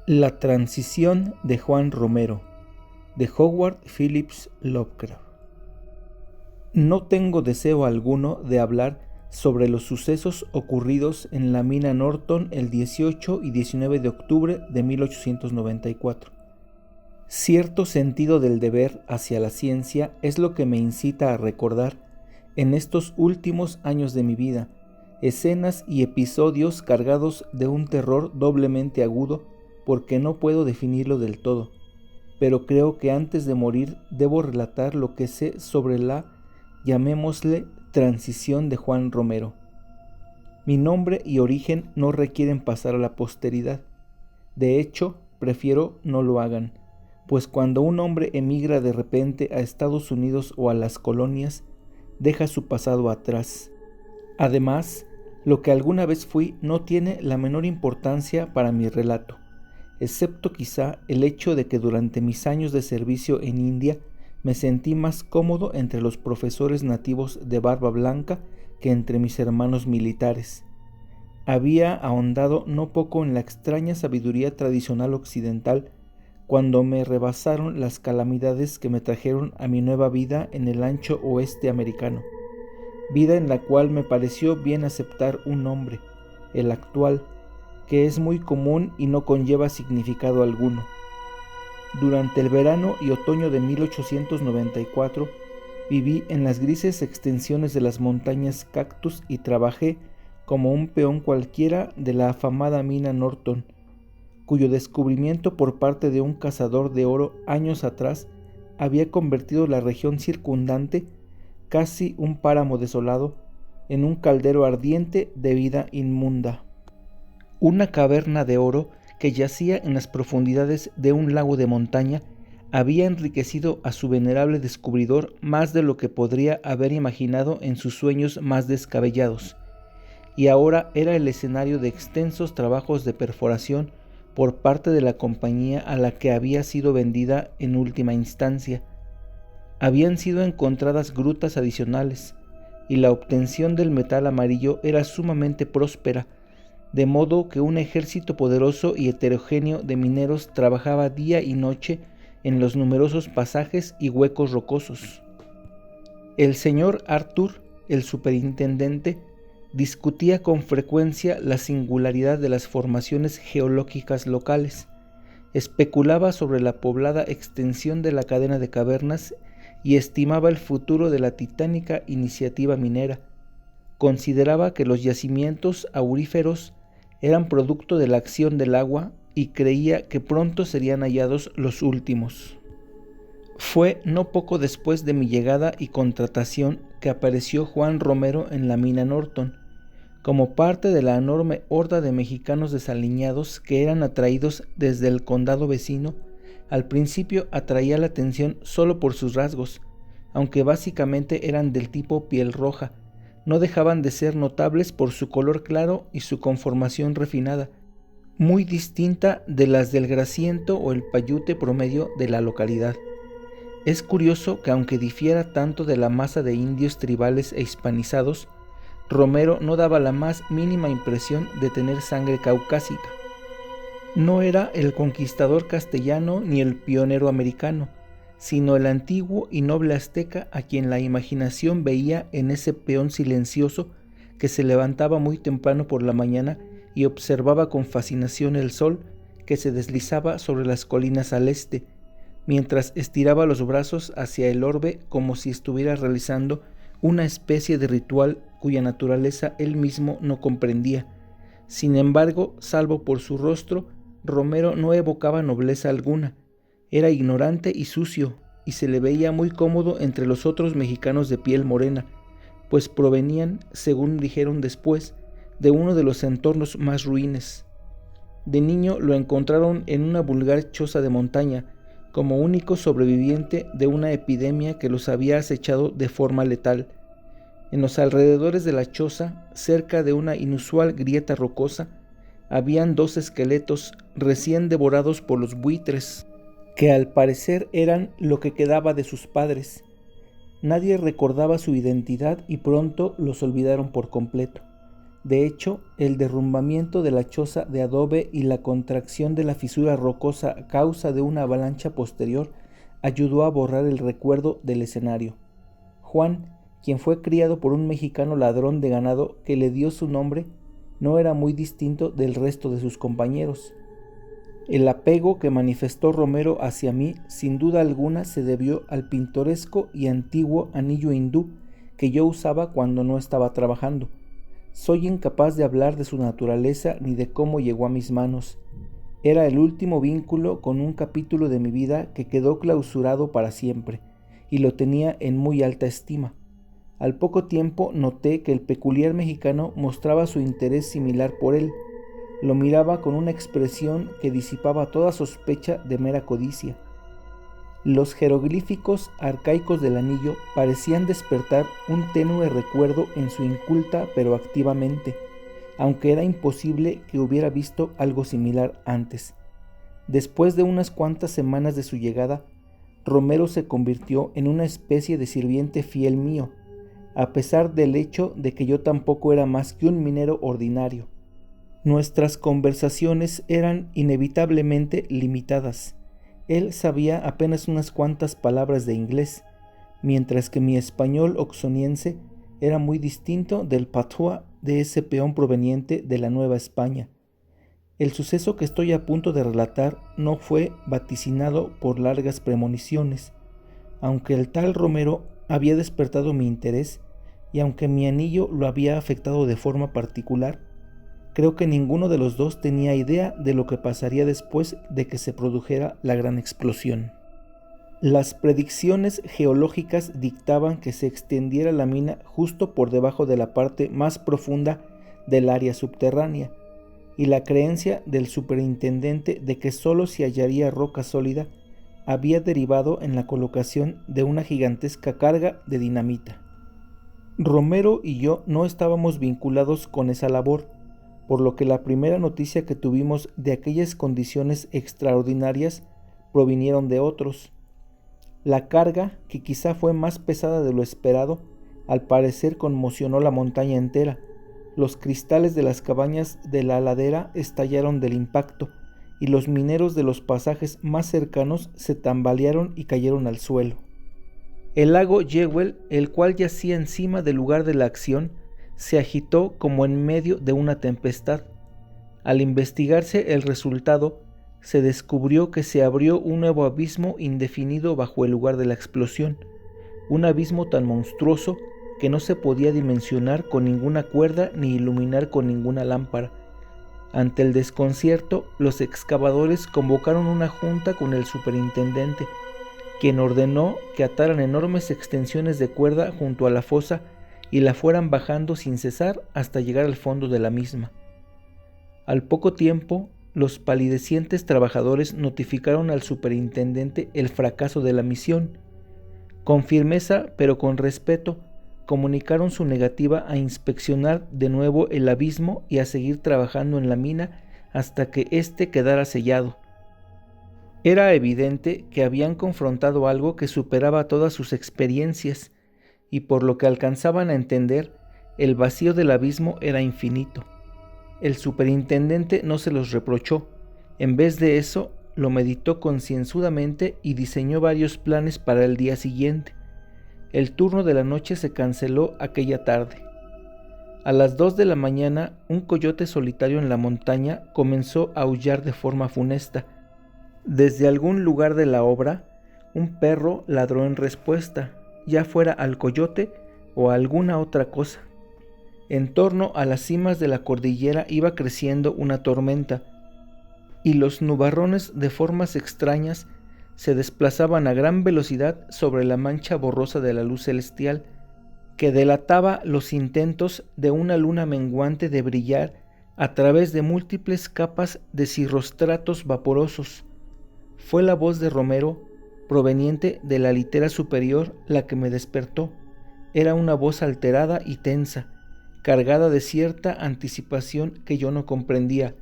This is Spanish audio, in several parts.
La transición de Juan Romero, de Howard Phillips Lovecraft. No tengo deseo alguno de hablar sobre los sucesos ocurridos en la mina Norton el 18 y 19 de octubre de 1894. Cierto sentido del deber hacia la ciencia es lo que me incita a recordar, en estos últimos años de mi vida, escenas y episodios cargados de un terror doblemente agudo, porque no puedo definirlo del todo, pero creo que antes de morir debo relatar lo que sé sobre la, llamémosle, transición de Juan Romero. Mi nombre y origen no requieren pasar a la posteridad. De hecho, prefiero no lo hagan, pues cuando un hombre emigra de repente a Estados Unidos o a las colonias, deja su pasado atrás. Además, lo que alguna vez fui no tiene la menor importancia para mi relato, excepto quizá el hecho de que durante mis años de servicio en India me sentí más cómodo entre los profesores nativos de barba blanca que entre mis hermanos militares. Había ahondado no poco en la extraña sabiduría tradicional occidental cuando me rebasaron las calamidades que me trajeron a mi nueva vida en el ancho oeste americano, vida en la cual me pareció bien aceptar un nombre, el actual, que es muy común y no conlleva significado alguno. Durante el verano y otoño de 1894 viví en las grises extensiones de las montañas Cactus y trabajé como un peón cualquiera de la afamada mina Norton, cuyo descubrimiento por parte de un cazador de oro años atrás había convertido la región circundante, casi un páramo desolado, en un caldero ardiente de vida inmunda. Una caverna de oro que yacía en las profundidades de un lago de montaña había enriquecido a su venerable descubridor más de lo que podría haber imaginado en sus sueños más descabellados, y ahora era el escenario de extensos trabajos de perforación por parte de la compañía a la que había sido vendida en última instancia. Habían sido encontradas grutas adicionales, y la obtención del metal amarillo era sumamente próspera, de modo que un ejército poderoso y heterogéneo de mineros trabajaba día y noche en los numerosos pasajes y huecos rocosos. El señor Arthur, el superintendente, discutía con frecuencia la singularidad de las formaciones geológicas locales, especulaba sobre la poblada extensión de la cadena de cavernas y estimaba el futuro de la titánica iniciativa minera. Consideraba que los yacimientos auríferos eran producto de la acción del agua y creía que pronto serían hallados los últimos. Fue no poco después de mi llegada y contratación que apareció Juan Romero en la mina Norton, como parte de la enorme horda de mexicanos desaliñados que eran atraídos desde el condado vecino. Al principio atraía la atención solo por sus rasgos, aunque básicamente eran del tipo piel roja. No dejaban de ser notables por su color claro y su conformación refinada, muy distinta de las del grasiento o el payute promedio de la localidad. Es curioso que aunque difiera tanto de la masa de indios tribales e hispanizados, Romero no daba la más mínima impresión de tener sangre caucásica. No era el conquistador castellano ni el pionero americano, sino el antiguo y noble azteca a quien la imaginación veía en ese peón silencioso que se levantaba muy temprano por la mañana y observaba con fascinación el sol que se deslizaba sobre las colinas al este, mientras estiraba los brazos hacia el orbe como si estuviera realizando una especie de ritual cuya naturaleza él mismo no comprendía. Sin embargo, salvo por su rostro, Romero no evocaba nobleza alguna. Era ignorante y sucio, y se le veía muy cómodo entre los otros mexicanos de piel morena, pues provenían, según dijeron después, de uno de los entornos más ruines. De niño lo encontraron en una vulgar choza de montaña, como único sobreviviente de una epidemia que los había acechado de forma letal. En los alrededores de la choza, cerca de una inusual grieta rocosa, habían 2 esqueletos recién devorados por los buitres, que al parecer eran lo que quedaba de sus padres. Nadie recordaba su identidad y pronto los olvidaron por completo. De hecho, el derrumbamiento de la choza de adobe y la contracción de la fisura rocosa a causa de una avalancha posterior ayudó a borrar el recuerdo del escenario. Juan, quien fue criado por un mexicano ladrón de ganado que le dio su nombre, no era muy distinto del resto de sus compañeros. El apego que manifestó Romero hacia mí sin duda alguna se debió al pintoresco y antiguo anillo hindú que yo usaba cuando no estaba trabajando. Soy incapaz de hablar de su naturaleza ni de cómo llegó a mis manos. Era el último vínculo con un capítulo de mi vida que quedó clausurado para siempre, y lo tenía en muy alta estima. Al poco tiempo noté que el peculiar mexicano mostraba su interés similar por él. Lo miraba con una expresión que disipaba toda sospecha de mera codicia. Los jeroglíficos arcaicos del anillo parecían despertar un tenue recuerdo en su inculta pero activa mente, aunque era imposible que hubiera visto algo similar antes. Después de unas cuantas semanas de su llegada, Romero se convirtió en una especie de sirviente fiel mío, a pesar del hecho de que yo tampoco era más que un minero ordinario. Nuestras conversaciones eran inevitablemente limitadas. Él sabía apenas unas cuantas palabras de inglés, mientras que mi español oxoniense era muy distinto del patois de ese peón proveniente de la Nueva España. El suceso que estoy a punto de relatar no fue vaticinado por largas premoniciones, aunque el tal Romero había despertado mi interés y aunque mi anillo lo había afectado de forma particular. Creo que ninguno de los dos tenía idea de lo que pasaría después de que se produjera la gran explosión. Las predicciones geológicas dictaban que se extendiera la mina justo por debajo de la parte más profunda del área subterránea, y la creencia del superintendente de que solo se hallaría roca sólida había derivado en la colocación de una gigantesca carga de dinamita. Romero y yo no estábamos vinculados con esa labor, por lo que la primera noticia que tuvimos de aquellas condiciones extraordinarias provinieron de otros. La carga, que quizá fue más pesada de lo esperado, al parecer conmocionó la montaña entera. Los cristales de las cabañas de la ladera estallaron del impacto, y los mineros de los pasajes más cercanos se tambalearon y cayeron al suelo. El lago Jewel, el cual yacía encima del lugar de la acción, se agitó como en medio de una tempestad. Al investigarse el resultado, se descubrió que se abrió un nuevo abismo indefinido bajo el lugar de la explosión, un abismo tan monstruoso que no se podía dimensionar con ninguna cuerda ni iluminar con ninguna lámpara. Ante el desconcierto, los excavadores convocaron una junta con el superintendente, quien ordenó que ataran enormes extensiones de cuerda junto a la fosa y la fueran bajando sin cesar hasta llegar al fondo de la misma. Al poco tiempo, los palidecientes trabajadores notificaron al superintendente el fracaso de la misión. Con firmeza, pero con respeto, comunicaron su negativa a inspeccionar de nuevo el abismo y a seguir trabajando en la mina hasta que éste quedara sellado. Era evidente que habían confrontado algo que superaba todas sus experiencias, y por lo que alcanzaban a entender, el vacío del abismo era infinito. El superintendente no se los reprochó. En vez de eso, lo meditó concienzudamente y diseñó varios planes para el día siguiente. El turno de la noche se canceló aquella tarde. A las 2 de la mañana, un coyote solitario en la montaña comenzó a aullar de forma funesta. Desde algún lugar de la obra, un perro ladró en respuesta, ya fuera al coyote o a alguna otra cosa. En torno a las cimas de la cordillera iba creciendo una tormenta, y los nubarrones de formas extrañas se desplazaban a gran velocidad sobre la mancha borrosa de la luz celestial, que delataba los intentos de una luna menguante de brillar a través de múltiples capas de cirrostratos vaporosos. Fue la voz de Romero, proveniente de la litera superior, la que me despertó. Era una voz alterada y tensa, cargada de cierta anticipación que yo no comprendía.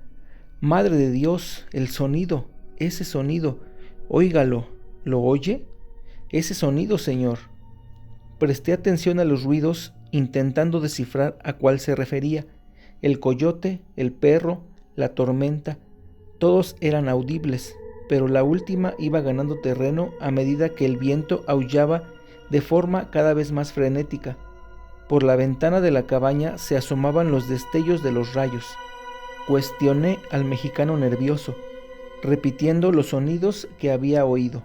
Madre de Dios, el sonido, ese sonido, óigalo, ¿lo oye? Ese sonido, señor. Presté atención a los ruidos, intentando descifrar a cuál se refería. El coyote, el perro, la tormenta, todos eran audibles, pero la última iba ganando terreno a medida que el viento aullaba de forma cada vez más frenética. Por la ventana de la cabaña se asomaban los destellos de los rayos. Cuestioné al mexicano nervioso, repitiendo los sonidos que había oído.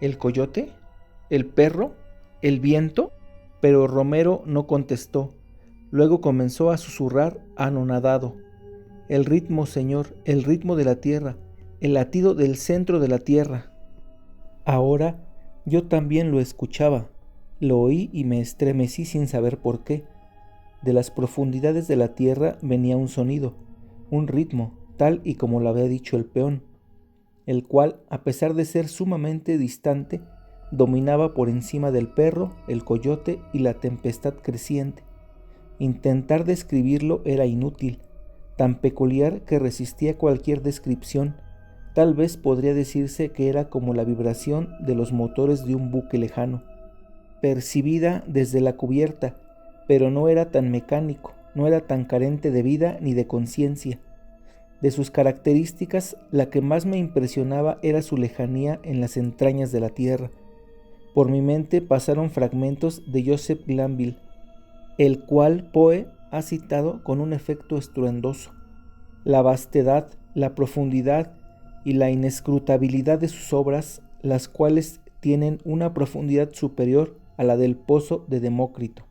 ¿El coyote? ¿El perro? ¿El viento? Pero Romero no contestó. Luego comenzó a susurrar anonadado. El ritmo, señor, el ritmo de la tierra, el latido del centro de la tierra. Ahora yo también lo escuchaba. Lo oí y me estremecí sin saber por qué. De las profundidades de la tierra venía un sonido, un ritmo, tal y como lo había dicho el peón, el cual, a pesar de ser sumamente distante, dominaba por encima del perro, el coyote y la tempestad creciente. Intentar describirlo era inútil, tan peculiar que resistía cualquier descripción. Tal vez podría decirse que era como la vibración de los motores de un buque lejano, percibida desde la cubierta, pero no era tan mecánico, no era tan carente de vida ni de conciencia. De sus características, la que más me impresionaba era su lejanía en las entrañas de la tierra. Por mi mente pasaron fragmentos de Joseph Glanville, el cual Poe ha citado con un efecto estruendoso. La vastedad, la profundidad y la inescrutabilidad de sus obras, las cuales tienen una profundidad superior a la del pozo de Demócrito.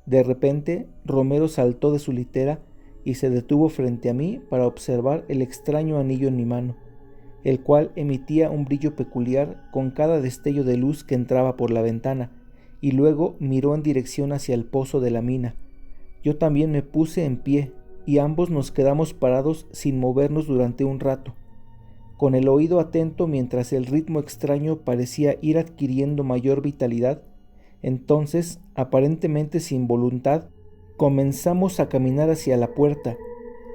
De repente, Romero saltó de su litera y se detuvo frente a mí para observar el extraño anillo en mi mano, el cual emitía un brillo peculiar con cada destello de luz que entraba por la ventana, y luego miró en dirección hacia el pozo de la mina. Yo también me puse en pie, y ambos nos quedamos parados sin movernos durante un rato, con el oído atento mientras el ritmo extraño parecía ir adquiriendo mayor vitalidad. Entonces, aparentemente sin voluntad, comenzamos a caminar hacia la puerta,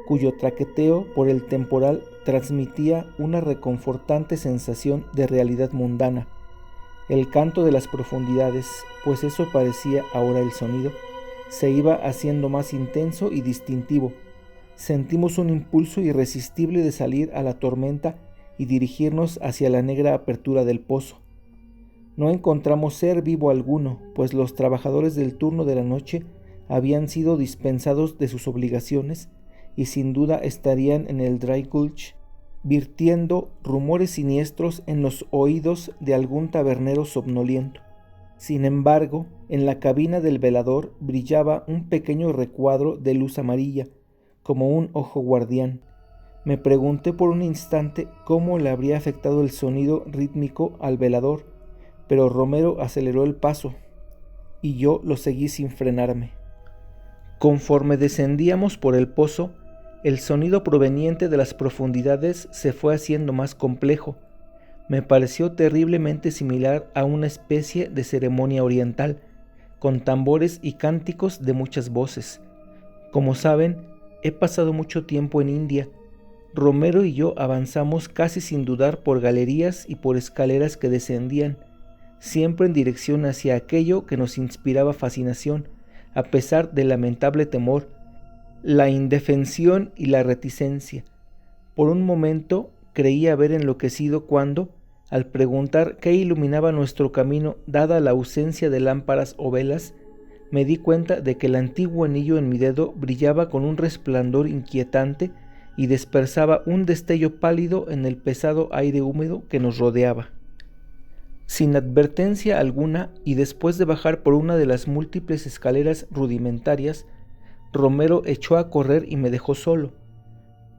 cuyo traqueteo por el temporal transmitía una reconfortante sensación de realidad mundana. El canto de las profundidades, pues eso parecía ahora el sonido, se iba haciendo más intenso y distintivo. Sentimos un impulso irresistible de salir a la tormenta y dirigirnos hacia la negra apertura del pozo. No encontramos ser vivo alguno, pues los trabajadores del turno de la noche habían sido dispensados de sus obligaciones y sin duda estarían en el Dry Gulch, virtiendo rumores siniestros en los oídos de algún tabernero somnoliento. Sin embargo, en la cabina del velador brillaba un pequeño recuadro de luz amarilla, como un ojo guardián. Me pregunté por un instante cómo le habría afectado el sonido rítmico al velador, pero Romero aceleró el paso, y yo lo seguí sin frenarme. Conforme descendíamos por el pozo, el sonido proveniente de las profundidades se fue haciendo más complejo. Me pareció terriblemente similar a una especie de ceremonia oriental, con tambores y cánticos de muchas voces. Como saben, he pasado mucho tiempo en India. Romero y yo avanzamos casi sin dudar por galerías y por escaleras que descendían, siempre en dirección hacia aquello que nos inspiraba fascinación, a pesar del lamentable temor, la indefensión y la reticencia. Por un momento creí haber enloquecido cuando, al preguntar qué iluminaba nuestro camino dada la ausencia de lámparas o velas, me di cuenta de que el antiguo anillo en mi dedo brillaba con un resplandor inquietante y dispersaba un destello pálido en el pesado aire húmedo que nos rodeaba. Sin advertencia alguna, y después de bajar por una de las múltiples escaleras rudimentarias, Romero echó a correr y me dejó solo.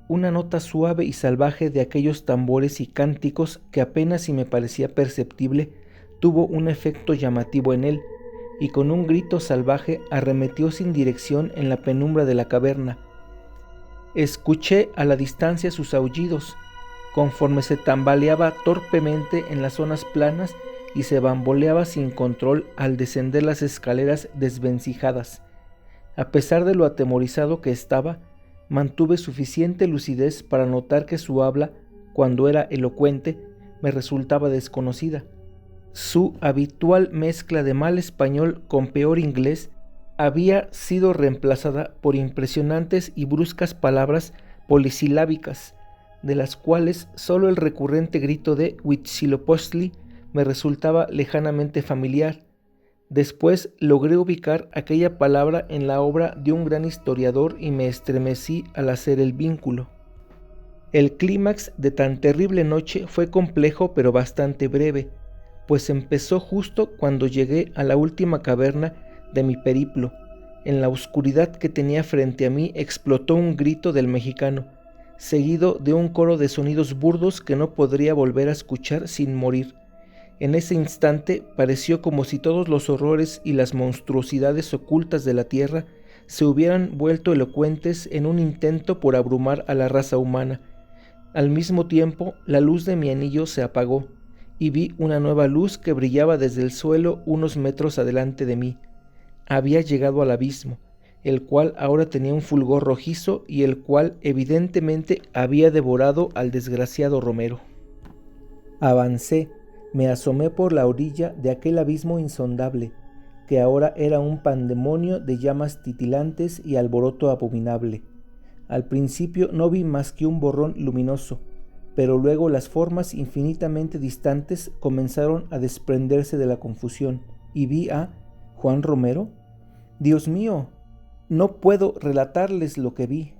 Una nota suave y salvaje de aquellos tambores y cánticos que apenas si me parecía perceptible tuvo un efecto llamativo en él, y con un grito salvaje arremetió sin dirección en la penumbra de la caverna. Escuché a la distancia sus aullidos, conforme se tambaleaba torpemente en las zonas planas y se bamboleaba sin control al descender las escaleras desvencijadas. A pesar de lo atemorizado que estaba, mantuve suficiente lucidez para notar que su habla, cuando era elocuente, me resultaba desconocida. Su habitual mezcla de mal español con peor inglés había sido reemplazada por impresionantes y bruscas palabras polisilábicas, de las cuales sólo el recurrente grito de Huitzilopochtli me resultaba lejanamente familiar. Después logré ubicar aquella palabra en la obra de un gran historiador y me estremecí al hacer el vínculo. El clímax de tan terrible noche fue complejo pero bastante breve, pues empezó justo cuando llegué a la última caverna de mi periplo. En la oscuridad que tenía frente a mí explotó un grito del mexicano, seguido de un coro de sonidos burdos que no podría volver a escuchar sin morir. En ese instante pareció como si todos los horrores y las monstruosidades ocultas de la tierra se hubieran vuelto elocuentes en un intento por abrumar a la raza humana. Al mismo tiempo, la luz de mi anillo se apagó, y vi una nueva luz que brillaba desde el suelo unos metros adelante de mí. Había llegado al abismo, el cual ahora tenía un fulgor rojizo y el cual evidentemente había devorado al desgraciado Romero. Avancé, me asomé por la orilla de aquel abismo insondable, que ahora era un pandemonio de llamas titilantes y alboroto abominable. Al principio no vi más que un borrón luminoso, pero luego las formas infinitamente distantes comenzaron a desprenderse de la confusión, y vi a Juan Romero. Dios mío, no puedo relatarles lo que vi.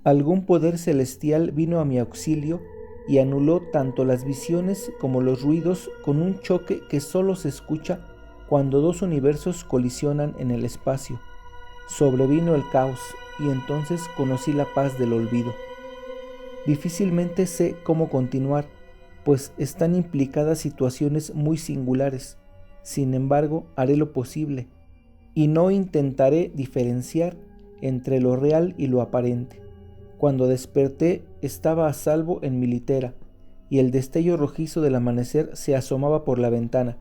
Algún poder celestial vino a mi auxilio y anuló tanto las visiones como los ruidos con un choque que solo se escucha cuando dos universos colisionan en el espacio. Sobrevino el caos y entonces conocí la paz del olvido. Difícilmente sé cómo continuar, pues están implicadas situaciones muy singulares. Sin embargo, haré lo posible, y no intentaré diferenciar entre lo real y lo aparente. Cuando desperté estaba a salvo en mi litera, y el destello rojizo del amanecer se asomaba por la ventana.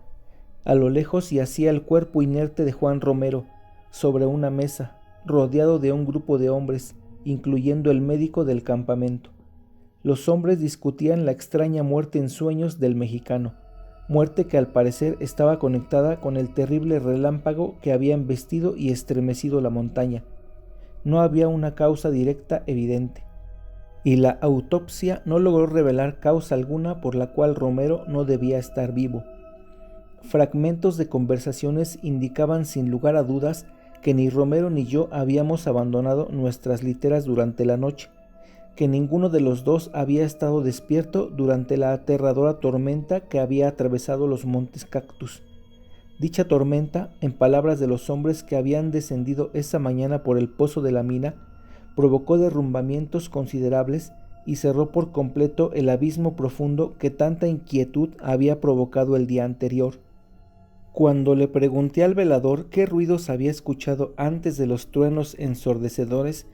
A lo lejos yacía el cuerpo inerte de Juan Romero, sobre una mesa, rodeado de un grupo de hombres, incluyendo el médico del campamento. Los hombres discutían la extraña muerte en sueños del mexicano, muerte que al parecer estaba conectada con el terrible relámpago que había embestido y estremecido la montaña. No había una causa directa evidente, y la autopsia no logró revelar causa alguna por la cual Romero no debía estar vivo. Fragmentos de conversaciones indicaban sin lugar a dudas que ni Romero ni yo habíamos abandonado nuestras literas durante la noche, que ninguno de los dos había estado despierto durante la aterradora tormenta que había atravesado los montes Cactus. Dicha tormenta, en palabras de los hombres que habían descendido esa mañana por el pozo de la mina, provocó derrumbamientos considerables y cerró por completo el abismo profundo que tanta inquietud había provocado el día anterior. Cuando le pregunté al velador qué ruidos había escuchado antes de los truenos ensordecedores,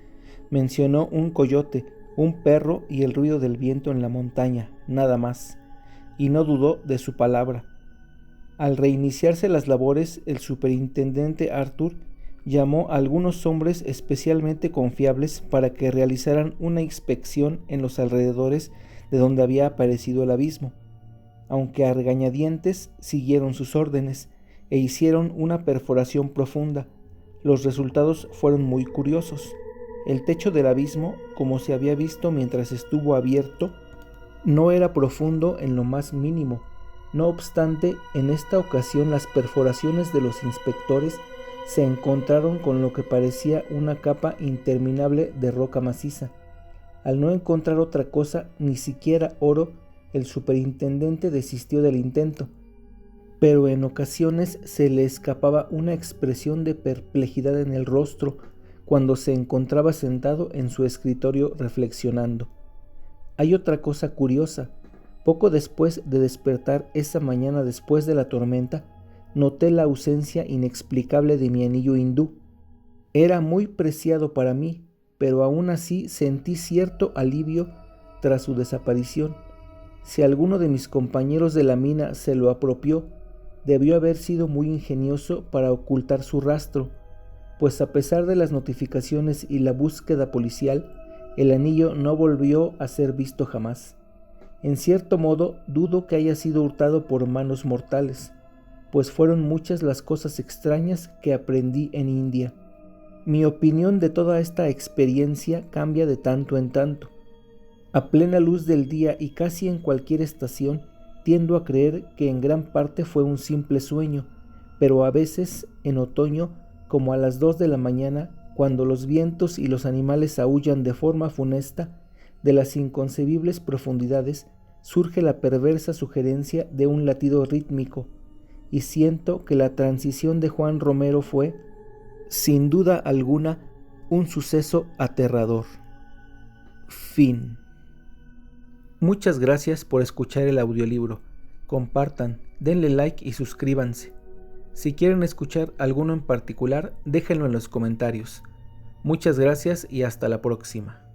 mencionó un coyote, un perro y el ruido del viento en la montaña, nada más, y no dudó de su palabra. Al reiniciarse las labores, el superintendente Arthur llamó a algunos hombres especialmente confiables para que realizaran una inspección en los alrededores de donde había aparecido el abismo, aunque a regañadientes siguieron sus órdenes e hicieron una perforación profunda. Los resultados fueron muy curiosos. El techo del abismo, como se había visto mientras estuvo abierto, no era profundo en lo más mínimo. No obstante, en esta ocasión las perforaciones de los inspectores se encontraron con lo que parecía una capa interminable de roca maciza. Al no encontrar otra cosa, ni siquiera oro, el superintendente desistió del intento, pero en ocasiones se le escapaba una expresión de perplejidad en el rostro cuando se encontraba sentado en su escritorio reflexionando. Hay otra cosa curiosa. Poco después de despertar esa mañana después de la tormenta, noté la ausencia inexplicable de mi anillo hindú. Era muy preciado para mí, pero aún así sentí cierto alivio tras su desaparición. Si alguno de mis compañeros de la mina se lo apropió, debió haber sido muy ingenioso para ocultar su rastro, pues a pesar de las notificaciones y la búsqueda policial, el anillo no volvió a ser visto jamás. En cierto modo, dudo que haya sido hurtado por manos mortales. pues fueron muchas las cosas extrañas que aprendí en India. Mi opinión de toda esta experiencia cambia de tanto en tanto. A plena luz del día y casi en cualquier estación, tiendo a creer que en gran parte fue un simple sueño, pero a veces, en otoño, como a las 2 de la mañana, cuando los vientos y los animales aúllan de forma funesta, de las inconcebibles profundidades surge la perversa sugerencia de un latido rítmico, y siento que la transición de Juan Romero fue, sin duda alguna, un suceso aterrador. Fin. Muchas gracias por escuchar el audiolibro. Compartan, denle like y suscríbanse. Si quieren escuchar alguno en particular, déjenlo en los comentarios. Muchas gracias y hasta la próxima.